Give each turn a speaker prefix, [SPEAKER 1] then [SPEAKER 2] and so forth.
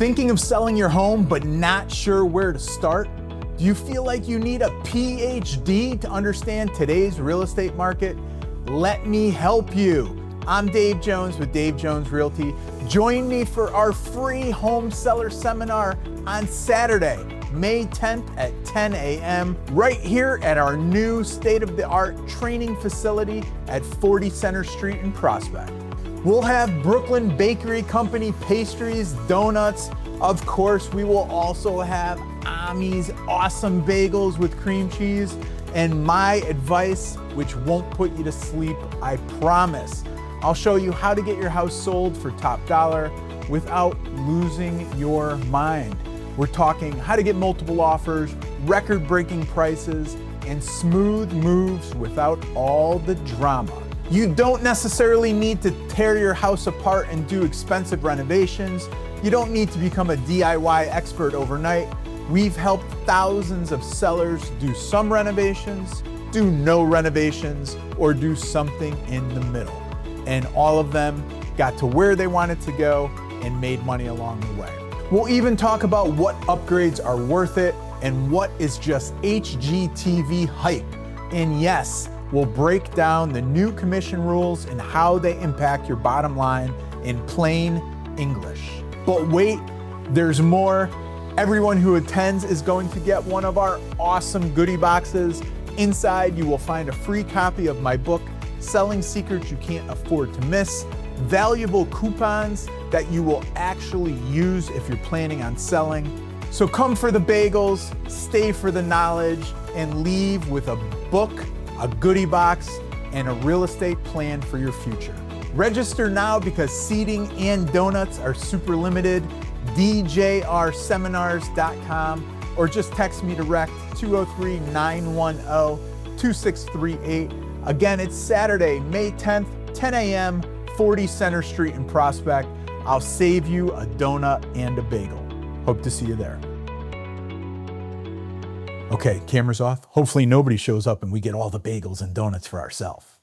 [SPEAKER 1] Thinking of selling your home but not sure where to start? Do you feel like you need a PhD to understand today's real estate market? Let me help you. I'm Dave Jones with Dave Jones Realty. Join me for our free home seller seminar on Saturday, May 10th at 10 a.m. right here at our new state-of-the-art training facility at 40 Center Street in Prospect. We'll have Brooklyn Bakery Company pastries, donuts. Of course, we will also have Ami's awesome bagels with cream cheese, and my advice, which won't put you to sleep, I promise. I'll show you how to get your house sold for top dollar without losing your mind. We're talking how to get multiple offers, record-breaking prices, and smooth moves without all the drama. You don't necessarily need to tear your house apart and do expensive renovations. You don't need to become a DIY expert overnight. We've helped thousands of sellers do some renovations, do no renovations, or do something in the middle. And all of them got to where they wanted to go and made money along the way. We'll even talk about what upgrades are worth it and what is just HGTV hype. And yes, we'll break down the new commission rules and how they impact your bottom line in plain English. But wait, there's more. Everyone who attends is going to get one of our awesome goodie boxes. Inside, you will find a free copy of my book, Selling Secrets You Can't Afford to Miss, valuable coupons that you will actually use if you're planning on selling. So come for the bagels, stay for the knowledge, and leave with a book, a goodie box, and a real estate plan for your future. Register now because seating and donuts are super limited. djrseminars.com, or just text me direct 203-910-2638. Again, it's Saturday, May 10th, 10 a.m., 40 Center Street in Prospect. I'll save you a donut and a bagel. Hope to see you there. Okay, camera's off. Hopefully nobody shows up and we get all the bagels and donuts for ourselves.